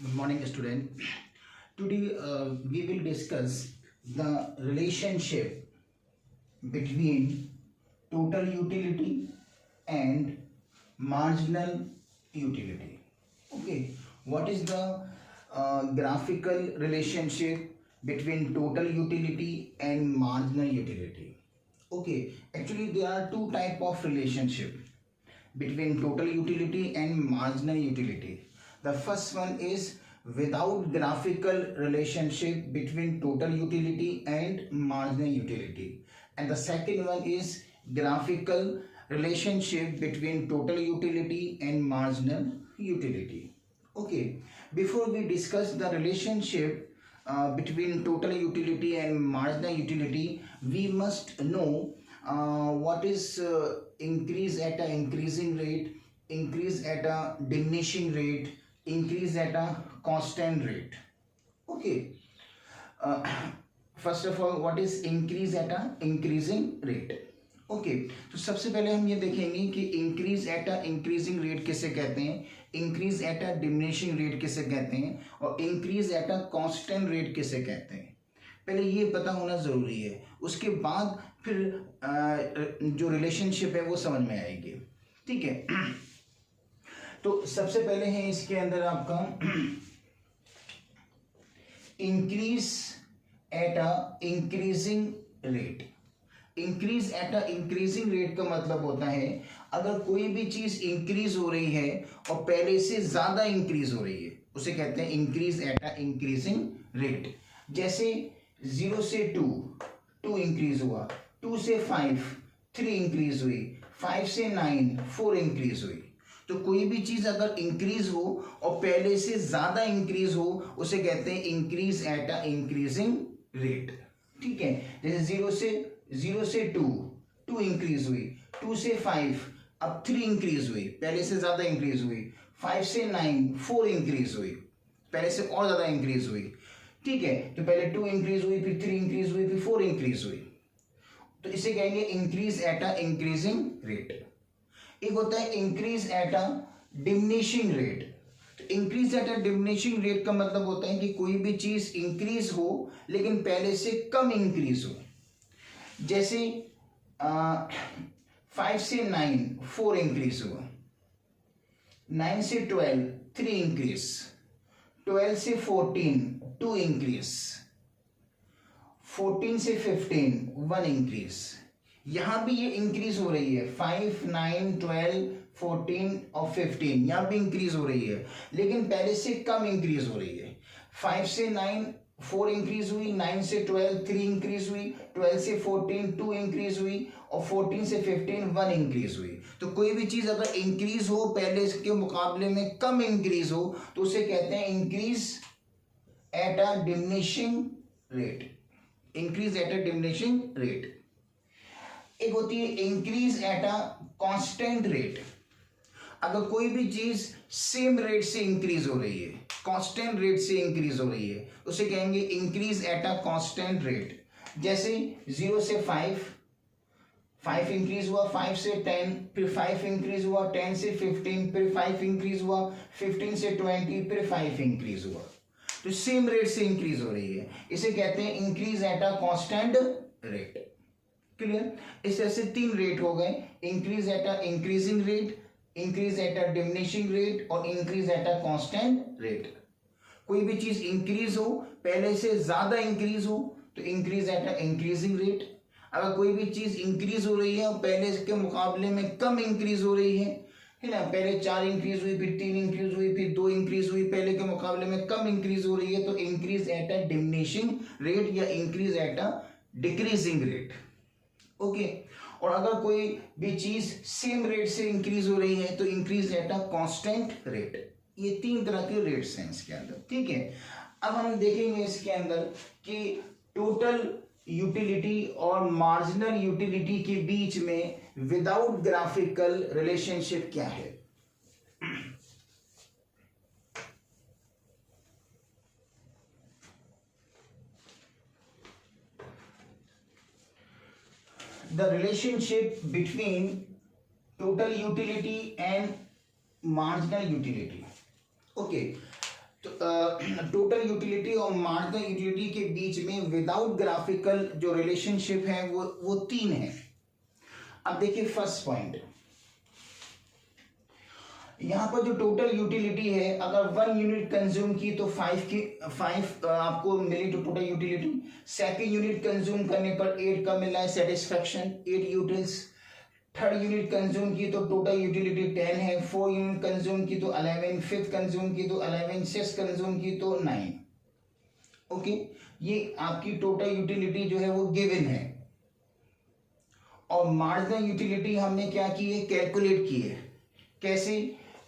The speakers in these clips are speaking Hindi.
Good morning, student. Today we will discuss the relationship between total utility and marginal utility. Okay, what is the graphical relationship between total utility and marginal utility? Okay, actually there are two type of relationship between total utility and marginal utility. The first one is without graphical relationship between total utility and marginal utility, and the second one is graphical relationship between total utility and marginal utility. Okay, before we discuss the relationship between total utility and marginal utility, we must know what is increase at a increasing rate, increase at a diminishing rate, increase at a constant rate. Okay, uh, first of all, what is increase at a increasing rate? Okay तो सबसे पहले हम ये देखेंगे कि increase at a increasing rate किसे कहते हैं, increase at a diminishing rate किसे कहते हैं, और increase at a constant rate किसे कहते हैं. पहले ये पता होना ज़रूरी है, उसके बाद फिर जो रिलेशनशिप है वो समझ में आएगी. ठीक है, तो सबसे पहले है इसके अंदर आपका increase at a increasing rate. Increase at a increasing rate का मतलब होता है अगर कोई भी चीज इंक्रीज हो रही है और पहले से ज्यादा इंक्रीज हो रही है, उसे कहते हैं increase at a increasing rate. जैसे 0 से 2 इंक्रीज हुआ, 2 से 5 3 इंक्रीज हुई, 5 से 9 4 इंक्रीज हुई. तो कोई भी चीज अगर इंक्रीज हो और पहले से ज्यादा इंक्रीज हो उसे कहते हैं increase at a increasing rate. ठीक है, जैसे 0 से 2 इंक्रीज हुई, 2 से 5 अब 3 इंक्रीज हुई, पहले से ज्यादा इंक्रीज हुई, 5 से 9 4 इंक्रीज हुई, पहले से और ज्यादा इंक्रीज हुई. ठीक है, तो पहले 2 इंक्रीज हुई, फिर 3 इंक्रीज हुई, फिर 4 इंक्रीज हुई. तो इसे कहेंगे increase at a increasing rate. एक होता है increase at a diminishing rate. तो increase at a diminishing rate का मतलब होता है कि कोई भी चीज इंक्रीज हो लेकिन पहले से कम इंक्रीज हो. जैसे 5 से 9 4 इंक्रीज हुआ, 9 से 12 3 इंक्रीज, 12 से 14 2 इंक्रीज, 14 से 15 1 इंक्रीज. यहां भी ये इंक्रीज हो रही है, 5 9 12 14 और 15 यहां भी इंक्रीज हो रही है लेकिन पहले से कम इंक्रीज हो रही है. 5 से 9 4 इंक्रीज हुई, 9 से 12 3 इंक्रीज हुई, 12 से 14 2 इंक्रीज हुई और 14 से 15 1 इंक्रीज हुई. तो कोई भी चीज अगर इंक्रीज हो पहले के मुकाबले में कम इंक्रीज हो तो उसे कहते हैं increase at a diminishing rate. Increase at a diminishing rate. एक होती है increase at a constant rate. अगर कोई भी चीज सेम रेट से इंक्रीज हो रही है, कांस्टेंट रेट से इंक्रीज हो रही है, उसे कहेंगे increase at a constant rate. जैसे 0 से 5 इंक्रीज हुआ, 5 से 10 फिर 5 इंक्रीज हुआ, 10 से 15 फिर 5 इंक्रीज हुआ, 15 से 20 फिर 5 इंक्रीज हुआ. तो सेम रेट से इंक्रीज हो रही है, इसे कहते हैं increase at a constant rate. Clear. इस तरह से 3 रेट हो गए, increase at a increasing rate, increase at a diminishing rate और increase at a constant rate. कोई भी चीज इंक्रीज हो पहले से ज्यादा इंक्रीज हो तो increase at a increasing rate. अगर कोई भी चीज इंक्रीज हो रही है और पहले के मुकाबले में कम इंक्रीज हो रही है ना, पहले 4 इंक्रीज हुई, फिर 3 इंक्रीज हुई, फिर 2 इंक्रीज हुई, पहले के मुकाबले में कम इंक्रीज हो रही है तो increase at a diminishing rate या increase at a decreasing rate. Okay. और अगर कोई भी चीज सेम रेट से इंक्रीज हो रही है तो increase at a constant rate. ये 3 तरह के रेट्स हैं इसके अंदर. ठीक है, अब हम देखेंगे इसके अंदर कि टोटल यूटिलिटी और मार्जिनल यूटिलिटी के बीच में विदाउट ग्राफिकल रिलेशनशिप क्या है. The relationship between total utility and marginal utility. Okay, तो टोटल यूटिलिटी और मार्जिनल यूटिलिटी के बीच में विदाउट ग्राफिकल जो रिलेशनशिप है वो 3 है। अब देखिए फर्स्ट पॉइंट, यहां पर जो टोटल यूटिलिटी है, अगर 1 यूनिट कंज्यूम की तो 5 आपको मिली तो total utility. Second unit consume करने पर 8 का मिला है satisfaction, 8 utils. Third unit consume की तो टोटल यूटिलिटी 10 है। 4 यूनिट कंज्यूम की तो 11, फिफ्थ कंज्यूम की तो 11, सिक्स कंज्यूम की तो 9। ओके, ये आपकी टोटल यूटिलिटी जो है वो गिवन है। और मार्जिनल यूटिलिटी हमने क्या की है, कैलकुलेट की है। कैसे?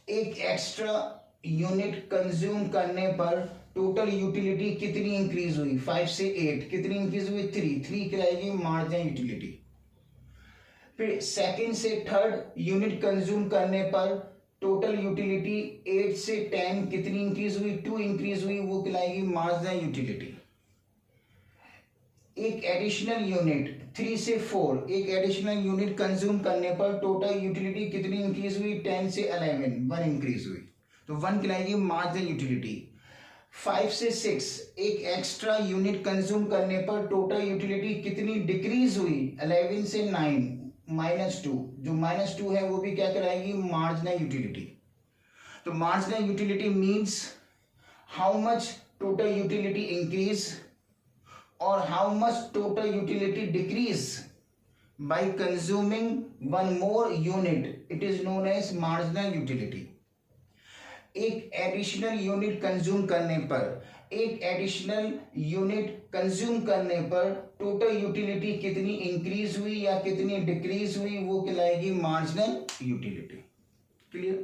एक एक्स्ट्रा यूनिट कंज्यूम करने पर टोटल यूटिलिटी कितनी इंक्रीज हुई, 5 से 8, कितनी इंक्रीज हुई, 3 कहलाएगी मार्जिनल यूटिलिटी। फिर सेकंड से थर्ड यूनिट कंज्यूम करने पर टोटल यूटिलिटी 8 से 10 कितनी इंक्रीज हुई, 2 इंक्रीज हुई, वो कहलाएगी मार्जिनल यूटिलिटी। एक एडिशनल यूनिट 3 से 4, एक एडिशनल यूनिट कंज्यूम करने पर टोटल यूटिलिटी कितनी इंक्रीज हुई, 10 से 11, 1 इंक्रीज हुई, तो 1 कहलाएगी मार्जिनल यूटिलिटी। 5 से 6, एक एक्स्ट्रा यूनिट कंज्यूम करने पर टोटल यूटिलिटी कितनी डिक्रीज हुई, 11 से 9, -2, जो -2 है वो भी क्या कराएगी, मार्जिनल यूटिलिटी। तो marginal utility means how much total utility increase और how much total utility decrease by consuming one more unit, it is known as marginal utility. एक एडिशनल यूनिट कंज्यूम करने पर, एक एडिशनल यूनिट कंज्यूम करने पर टोटल यूटिलिटी कितनी इंक्रीज हुई या कितनी डिक्रीज हुई, वो कहलाएगी मार्जिनल यूटिलिटी। क्लियर?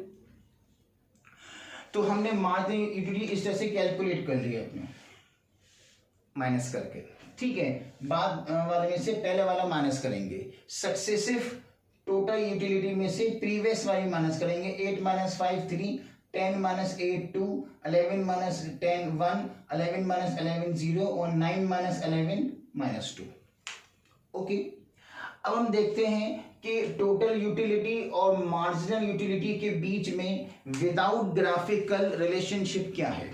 तो हमने मार्जिनल यूटिलिटी इस तरह से कैलकुलेट कर लिया अपने माइनस करके। ठीक है, बाद वाले में से पहले वाला माइनस करेंगे, सक्सेसिव टोटल यूटिलिटी में से प्रीवियस वाली माइनस करेंगे। 8 - 5 3, 10 - 8 2, 11 - 10 1, 11 - 11 0 और 9 - 11 -2। ओके, अब हम देखते हैं कि टोटल यूटिलिटी और मार्जिनल यूटिलिटी के बीच में विदाउट ग्राफिकल रिलेशनशिप क्या है।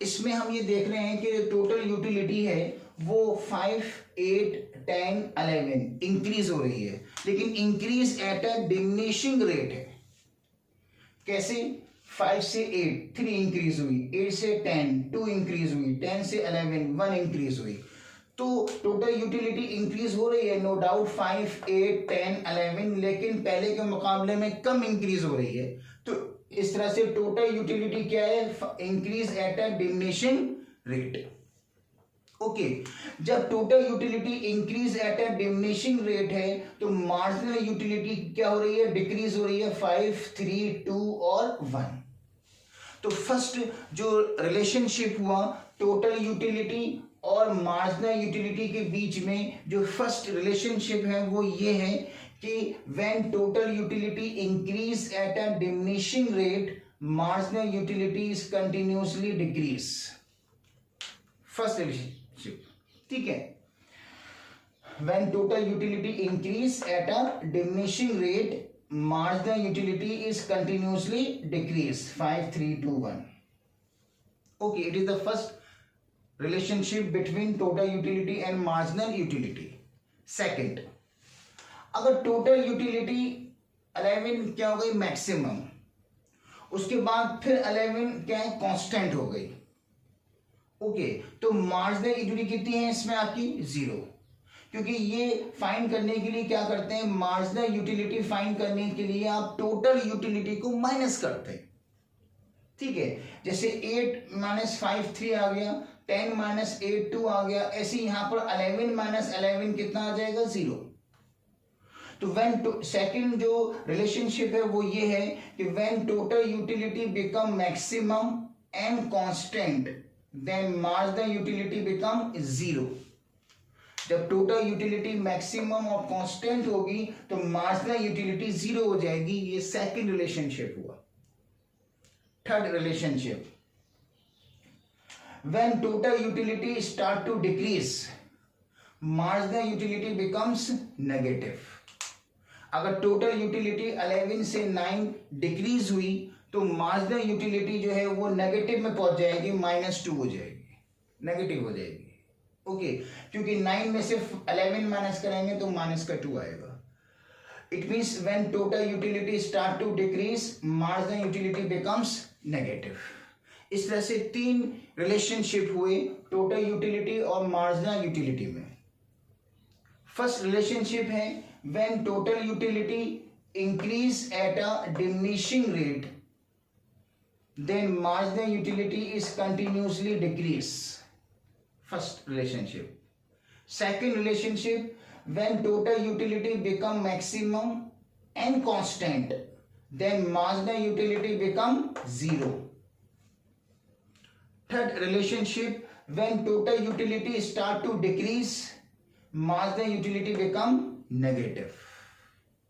इसमें हम ये देख रहे हैं कि टोटल यूटिलिटी है वो 5 8 10 11 इंक्रीज हो रही है, लेकिन increase at a diminishing rate है। कैसे? 5 से 8 3 इंक्रीज हुई, 8 से 10 2 इंक्रीज हुई, 10 से 11 1 इंक्रीज हुई। तो टोटल यूटिलिटी इंक्रीज हो रही है, नो डाउट 5 8 10 11, लेकिन पहले के मुकाबले में कम इंक्रीज हो रही है। तो इस तरह से टोटल यूटिलिटी क्या है, increase at a diminishing rate. Okay, जब total utility increase at a diminishing rate है तो मार्जिनल यूटिलिटी क्या हो रही है, डिक्रीज हो रही है, 5 3 2 और 1। तो फर्स्ट जो रिलेशनशिप हुआ टोटल यूटिलिटी और मार्जिनल यूटिलिटी के बीच में, जो फर्स्ट रिलेशनशिप है वो ये है कि when total utility increase at a diminishing rate, marginal utility is continuously decrease. First relationship, ठीक है। When total utility increase at a diminishing rate, marginal utility is continuously decrease. 5 3 2 1. Okay, it is the first relationship between total utility and marginal utility. Second, अगर टोटल यूटिलिटी 11 क्या हो गई, मैक्सिमम, उसके बाद फिर 11 क्या है, कांस्टेंट हो गई। ओके, तो मार्जिनल यूटिलिटी कितनी है इसमें आपकी, 0, क्योंकि ये फाइंड करने के लिए क्या करते हैं, मार्जिनल यूटिलिटी फाइंड करने के लिए आप टोटल यूटिलिटी को माइनस करते हैं। ठीक है, जैसे 8 - 5 3 आ गया, 10 - 8 2 आ गया, ऐसे यहां पर 11 - 11 कितना आ जाएगा, 0। तो व्हेन सेकंड जो रिलेशनशिप है वो ये है कि when total utility become maximum and constant, then marginal utility become 0। जब टोटल यूटिलिटी मैक्सिमम और कांस्टेंट होगी तो मार्जिनल यूटिलिटी 0 हो जाएगी। ये सेकंड रिलेशनशिप हुआ। Third relationship, when total utility start to decrease, marginal utility becomes negative. अगर टोटल यूटिलिटी 11 से 9 डिक्रीज हुई तो मार्जिनल यूटिलिटी जो है वो नेगेटिव में पहुंच जाएगी, -2 हो जाएगी, नेगेटिव हो जाएगी। ओके, क्योंकि 9 में से 11 माइनस करेंगे तो -2 आएगा। It means when total utility start to decrease, marginal utility becomes negative. इस तरह से 3 रिलेशनशिप हुए टोटल यूटिलिटी और मार्जिनल यूटिलिटी में। फर्स्ट रिलेशनशिप है when total utility increase at a diminishing rate, then marginal utility is continuously decrease. First relationship. Second relationship, when total utility become maximum and constant, then marginal utility become 0. Third relationship, when total utility start to decrease, marginal utility become negative.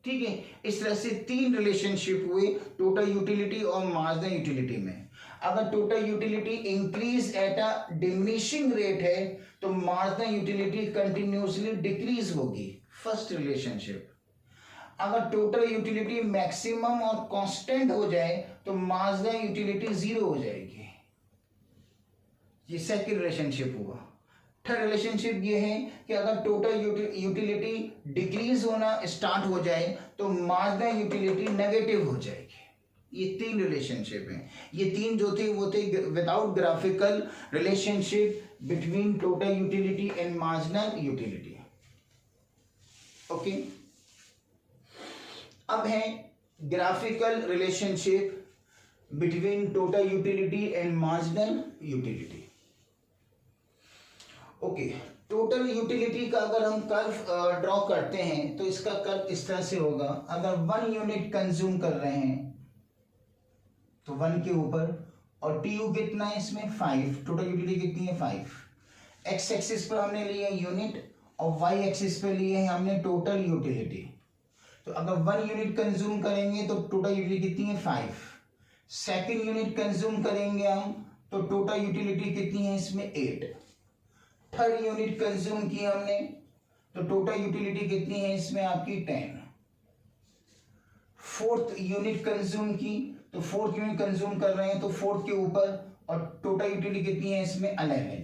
ठीक है, इस तरह से 3 रिलेशनशिप हुए टोटल यूटिलिटी और मार्जिनल यूटिलिटी में। अगर total utility increase at a diminishing rate है तो मार्जिनल यूटिलिटी कंटिन्यूसली डिक्रीज होगी। First relationship. अगर टोटल यूटिलिटी मैक्सिमम और कांस्टेंट हो जाए तो मार्जिनल यूटिलिटी 0 हो जाएगी। ये सेकंड रिलेशनशिप हुआ। थर्ड रिलेशनशिप ये है कि अगर टोटल यूटिलिटी डिक्रीज होना स्टार्ट हो जाए तो मार्जिनल यूटिलिटी नेगेटिव हो जाएगी। ये 3 रिलेशनशिप हैं। ये 3 जो थे वो थे without graphical relationship between total utility and marginal utility. Okay, अब है graphical relationship between total utility and marginal utility. Okay, total utility का अगर हम कर्व ड्रॉ करते हैं तो इसका कर्व इस तरह से होगा। अगर 1 यूनिट कंज्यूम कर रहे हैं तो 1 के ऊपर, और TU कितना है इसमें 5, टोटल यूटिलिटी कितनी है 5। एक्स एक्सिस पर हमने लिया यूनिट और वाई एक्सिस पर लिए हैं हमने टोटल यूटिलिटी। तो अगर 1 यूनिट कंज्यूम करेंगे तो टोटल यूटिलिटी कितनी है 5। सेकेंड यूनिट कंज्यूम करेंगे हम तो टोटल यूटिलिटी कितनी है इसमें 8। थर्ड यूनिट कंज्यूम की हमने तो टोटल यूटिलिटी कितनी है इसमें आपकी 10। फोर्थ यूनिट कंज्यूम की तो फोर्थ यूनिट कंज्यूम कर रहे हैं तो फोर्थ के ऊपर, और टोटल यूटिलिटी कितनी है इसमें 11।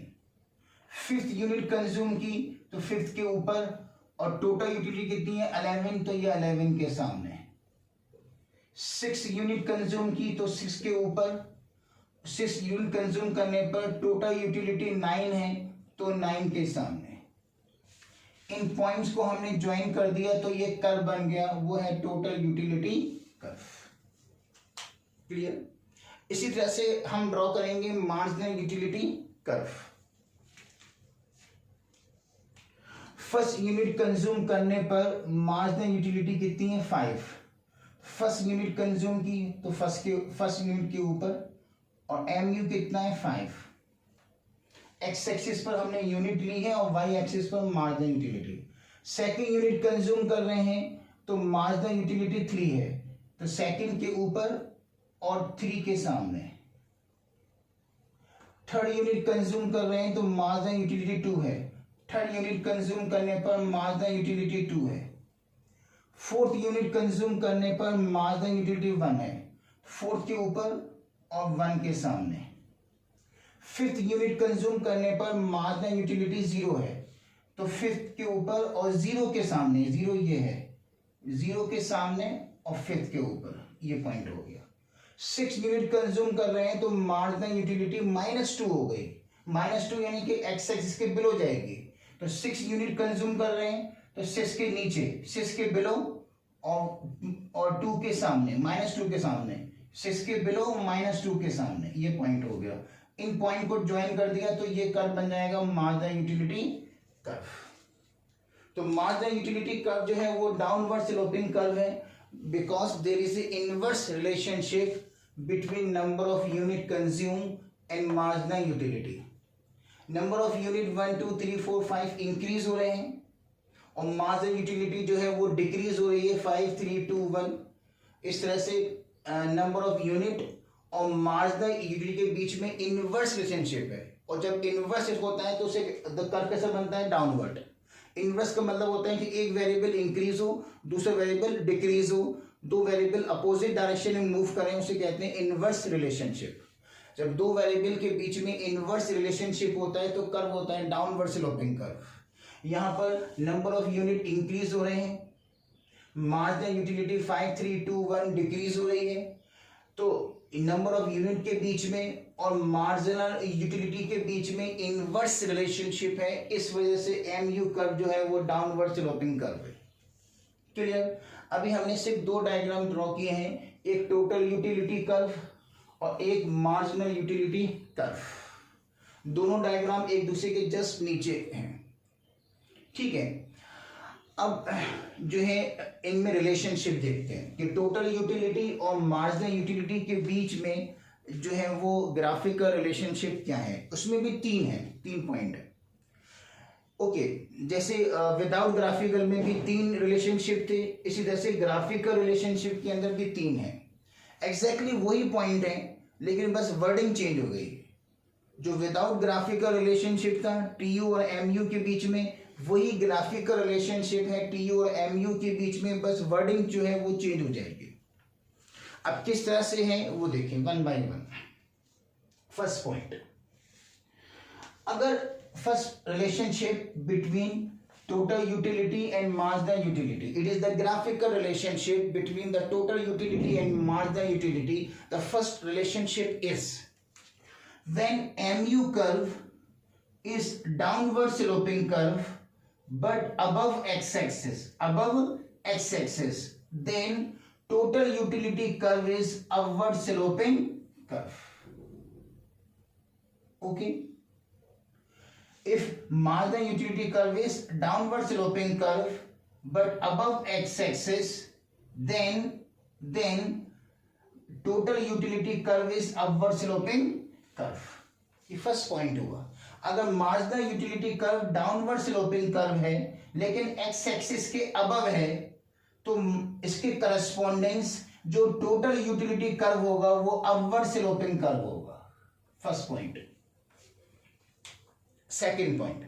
फिफ्थ यूनिट कंज्यूम की तो फिफ्थ के ऊपर, और टोटल यूटिलिटी कितनी है 11, तो ये 11 के सामने। 6 यूनिट कंज्यूम की तो 6 के ऊपर, 6 यूनिट कंज्यूम करने पर टोटल यूटिलिटी 9 है तो 9 के सामने। इन पॉइंट्स को हमने ज्वाइन कर दिया तो ये कर्व बन गया, वो है टोटल यूटिलिटी कर्व। क्लियर? इसी तरह से हम ड्रॉ करेंगे marginal utility curve. First unit consume करने पर मार्जिनल यूटिलिटी कितनी है 5। फर्स्ट यूनिट कंज्यूम की तो फर्स्ट यूनिट के ऊपर, और MU कितना है 5। एक्स एक्सिस पर हमने यूनिट ली है और वाई एक्सिस पर marginal utility. Second unit consume कर रहे हैं तो मार्जिनल यूटिलिटी 3 है, तो सेकंड के ऊपर और 3 के सामने। थर्ड यूनिट कंज्यूम कर रहे हैं तो मार्जिनल यूटिलिटी 2 है, थर्ड यूनिट कंज्यूम करने पर मार्जिनल यूटिलिटी 2 है। फोर्थ यूनिट कंज्यूम करने पर मार्जिनल यूटिलिटी 1 है, फोर्थ के ऊपर और 1 के सामने। फिफ्थ यूनिट कंज्यूम करने पर मार्जिनल यूटिलिटी 0 है, तो फिफ्थ के ऊपर और 0 के सामने, 0 ये है, 0 के सामने और फिफ्थ के ऊपर, ये पॉइंट हो गया। 6 यूनिट कंज्यूम कर रहे हैं तो मार्जिनल यूटिलिटी -2 हो गई। -2 यानी कि एक्स एक्सिस के बिलो जाएगी, तो 6 यूनिट कंज्यूम कर रहे हैं तो 6 के नीचे, 6 के बिलो और 2 के सामने, -2 के सामने, 6 के बिलो -2 के सामने, ये पॉइंट हो गया। इन पॉइंट को ज्वाइन कर दिया तो ये कर्व बन जाएगा मार्जिनल यूटिलिटी कर्व। तो मार्जिनल यूटिलिटी कर्व जो है वो डाउनवर्ड स्लोपिंग कर्व है, because there is a inverse relationship between number of unit consume and marginal utility. Number of unit 1 2 3 4 5 increase हो रहे हैं और मार्जिनल यूटिलिटी जो है वो डिक्रीज हो रही है 5 3 2 1। इस तरह से नंबर ऑफ यूनिट और मार्जिनल यूटिलिटी के बीच में इनवर्स रिलेशनशिप है, और जब इनवर्स होता है तो उसे कर्व कैसा बनता है डाउनवर्ड। इनवर्स का मतलब होता है कि एक वेरिएबल इंक्रीज हो, दूसरा वेरिएबल डिक्रीज हो, दो वेरिएबल अपोजिट डायरेक्शन में मूव करें उसे कहते हैं इनवर्स रिलेशनशिप। जब दो वेरिएबल के बीच में इनवर्स रिलेशनशिप होता है तो कर्व होता है डाउनवर्ड स्लोपिंग कर्व। यहाँ पर नंबर ऑफ यूनिट इंक्रीज हो रहे हैं, मार्जिनल यूटिलिटी 5 3 2 1 डिक्रीज हो रही है। तो नंबर ऑफ यूनिट के बीच में और मार्जिनल यूटिलिटी के बीच में इनवर्स रिलेशनशिप है, इस वजह से एमयू कर्व जो है वो डाउनवर्ड स्लोपिंग कर्व है। क्लियर? अभी हमने सिर्फ दो डायग्राम ड्रॉ किए हैं, एक टोटल यूटिलिटी कर्व और एक मार्जिनल यूटिलिटी कर्व। दोनों डायग्राम एक दूसरे के जस्ट नीचे हैं, ठीक है। अब जो है इनमें रिलेशनशिप देखते हैं कि टोटल यूटिलिटी और मार्जिनल यूटिलिटी के बीच में जो है वो ग्राफिकल रिलेशनशिप क्या है। उसमें भी तीन पॉइंट है। ओके, जैसे विदाउट ग्राफिकल में भी तीन रिलेशनशिप थे, इसी तरह से ग्राफिकल रिलेशनशिप के अंदर भी तीन है। एग्जैक्टली वही पॉइंट है, लेकिन बस वर्डिंग चेंज हो गई। जो विदाउट ग्राफिकल रिलेशनशिप था टीयू और एमयू के बीच में, वही ग्राफिकल रिलेशनशिप है टीयू और एमयू के बीच में, बस वर्डिंग जो है वो चेंज हो जाएगी। अब किस तरह से है वो देखें one by one. First point, अगर first relationship between total utility and marginal utility, it is the graphical relationship between the total utility and marginal utility. The first relationship is when mu curve is downward sloping curve but above x-axis, then total utility curve is upward sloping curve. Okay, if marginal utility curve is downward sloping curve but above x-axis, then total utility curve is upward sloping curve. ये फर्स्ट पॉइंट हुआ। अगर marginal utility curve downward sloping curve है लेकिन एक्स एक्सिस के अबव है, तो इसके करस्पॉन्डेंस जो टोटल यूटिलिटी कर्व होगा वो अपवर्ड स्लोपिंग कर्व होगा। First point. सेकेंड पॉइंट,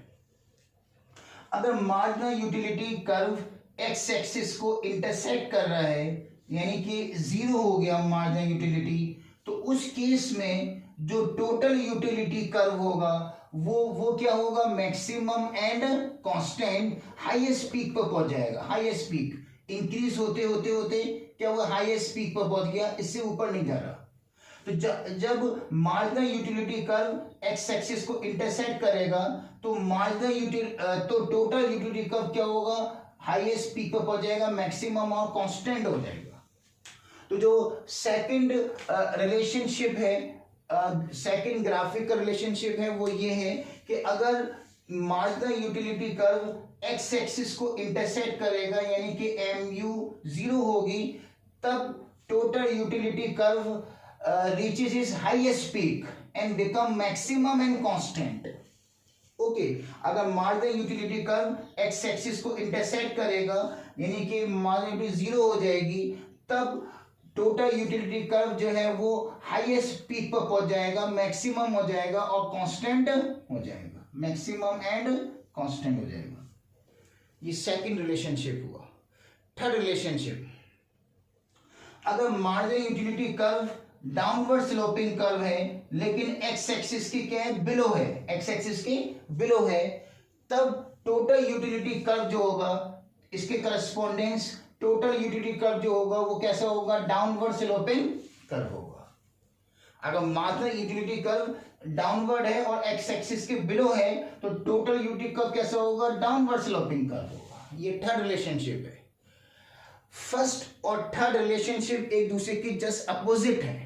अगर marginal utility curve x axis को इंटरसेक्ट कर रहा है, यानी कि जीरो हो गया मार्जिनल यूटिलिटी, तो उस केस में जो टोटल यूटिलिटी कर्व होगा वो क्या होगा, maximum and constant highest peak पर पहुंच जाएगा। हाईएस्ट पीक इंक्रीज होते होते होते क्या हुआ, हाईएस्ट पीक पर पहुंच गया, इससे ऊपर नहीं जा रहा। तो जब marginal utility curve x axis को इंटरसेक्ट करेगा तो तो टोटल यूटिलिटी कर्व क्या होगा, हाईएस्ट पीक पर पहुंच जाएगा, मैक्सिमम और कांस्टेंट हो जाएगा। तो जो सेकंड रिलेशनशिप है, सेकंड ग्राफिकल रिलेशनशिप है, वो ये है कि अगर marginal utility curve x axis को इंटरसेक्ट करेगा, यानी कि एमयू जीरो होगी, तब total utility curve reaches its highest peak and become maximum and constant. Okay, अगर marginal utility curve x axis को इंटरसेक्ट करेगा, यानी कि मार्जिनल यूटिलिटी जीरो हो जाएगी, तब टोटल यूटिलिटी कर्व जो है वो हाईएस्ट पीक पर पहुंच जाएगा, मैक्सिमम हो जाएगा और कांस्टेंट हो जाएगा। मैक्सिमम एंड कांस्टेंट हो जाएगा। ये सेकंड रिलेशनशिप हुआ। थर्ड रिलेशनशिप, अगर marginal utility curve downward sloping curve है लेकिन एक्स एक्सिस की क्या है, बिलो है, एक्स एक्सिस की बिलो है, तब टोटल यूटिलिटी कर्व जो होगा, इसके करस्पॉन्डेंस टोटल यूटिलिटी कर्व जो होगा वो कैसा होगा, डाउनवर्ड स्लोपिंग कर्व होगा। अगर मार्जिनल यूटिलिटी कर्व डाउनवर्ड है और एक्स एक्सिस के बिलो है तो टोटल यूटिलिटी कर्व कैसा होगा, डाउनवर्ड स्लोपिंग कर्व होगा। ये थर्ड रिलेशनशिप है। फर्स्ट और थर्ड रिलेशनशिप एक दूसरे की जस्ट अपोजिट है।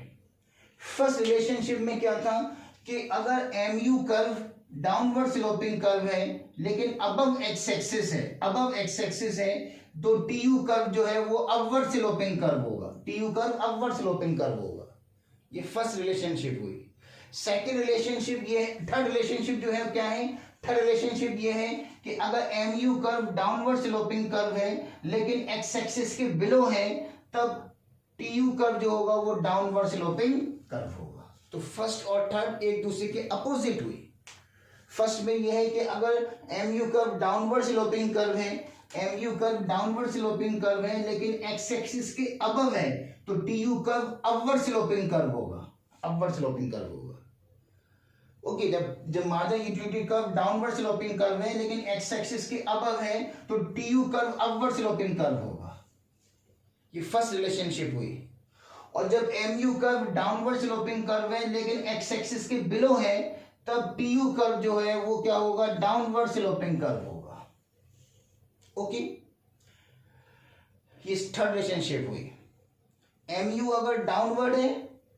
फर्स्ट रिलेशनशिप में क्या था कि अगर MU curve downward sloping curve है लेकिन अबव एक्स एक्सिस है, तो टीयू कर्व जो है वो अपवर्ड स्लोपिंग कर्व होगा। TU curve upward sloping curve होगा। ये फर्स्ट रिलेशनशिप हुई। सेकंड रिलेशनशिप ये है, थर्ड रिलेशनशिप जो है क्या है, थर्ड रिलेशनशिप ये है कि अगर MU curve downward sloping curve है लेकिन एक्स एक्सिस के बिलो है, तब टीयू कर्व जो होगा वो डाउनवर्ड स्लोपिंग कर्व होगा। तो फर्स्ट और थर्ड एक दूसरे के अपोजिट हुई। फर्स्ट में यह है कि अगर MU curve downward sloping curve है M U curve downward sloping curve है लेकिन एक्स एक्सिस के अबव है तो T U curve upward sloping curve होगा, अपवर्ड स्लोपिंग कर्व होगा। ओके, जब marginal utility curve downward sloping curve है लेकिन एक्स एक्सिस के अबव है तो T U curve upward sloping curve होगा। ये फर्स्ट रिलेशनशिप हुई। और जब M U curve downward sloping curve है लेकिन एक्स एक्सिस के बिलो है तब टी यू कर्व जो है वो क्या होगा, डाउनवर्ड स्लोपिंग कर्व होगा। ओके, ये थर्ड रिलेशनशिप हुई। एम यू अगर डाउनवर्ड है,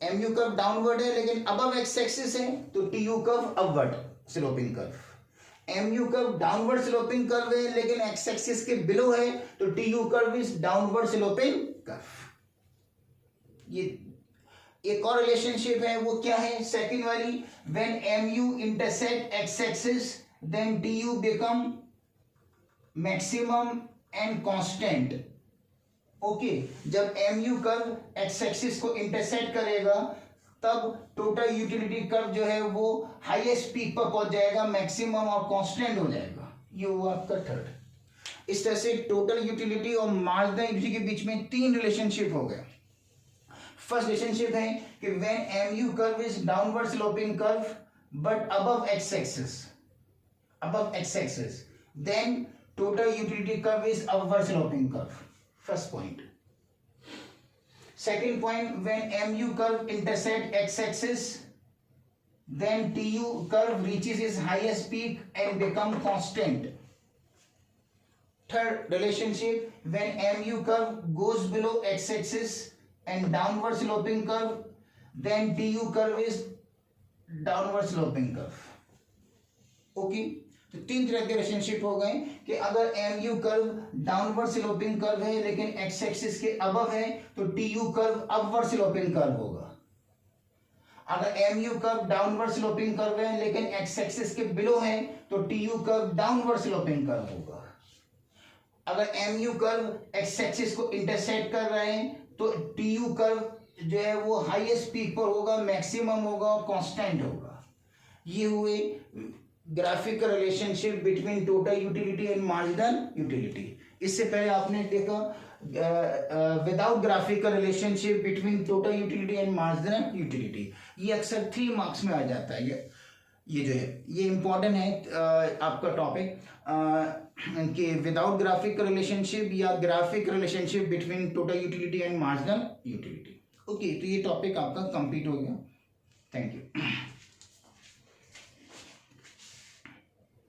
एम यू कर्व डाउनवर्ड है लेकिन अबव एक्स एक्सिस है तो T U curve upward sloping curve. M U curve downward sloping curve है लेकिन एक्स एक्सिस के बिलो है तो T U curve is downward sloping curve. ये एक और रिलेशनशिप है, वो क्या है, सेकंड वाली, when M U intersect x axis then T U become maximum and constant. Okay, जब M U curve x axis को इंटरसेक्ट करेगा तब टोटल यूटिलिटी कर्व जो है वो हाईएस्ट पीक पर पहुंच जाएगा, मैक्सिमम और कांस्टेंट हो जाएगा। ये हुआ आपका थर्ड। इस तरह से टोटल यूटिलिटी और मार्जिनल यूटिलिटी के बीच में तीन रिलेशनशिप हो गए। फर्स्ट रिलेशनशिप है कि when M U curve is downward sloping curve but above X axis, above X axis, then total utility curve is upward sloping curve. First point. Second point, when MU curve intersect x-axis, then TU curve reaches its highest peak and become constant. Third relationship, when MU curve goes below x-axis and downward sloping curve, then TU curve is downward sloping curve. Okay. तो तीन तरह के रिलेशनशिप हो गए कि अगर M U curve downward sloping curve है लेकिन एक्स एक्सिस के अबव है तो T U curve upward sloping curve होगा। अगर M U curve downward sloping curve है लेकिन एक्स एक्सिस के बिलो है तो T U curve downward sloping curve होगा। अगर M U curve x axis को इंटरसेक्ट कर रहे हैं तो टी यू कर्व जो है वो हाईएस्ट पीक पर होगा, मैक्सिमम होगा और कांस्टेंट होगा। ये हुए graphical relationship between total utility and marginal utility. इससे पहले आपने देखा without graphical relationship between total utility and marginal utility. ये अक्सर 3 मार्क्स में आ जाता है। ये जो है ये इंपॉर्टेंट है आपका टॉपिक कि विदाउट ग्राफिकल रिलेशनशिप या graphic relationship between total utility and marginal utility. Okay, तो ये टॉपिक आपका कंप्लीट हो गया। Thank you.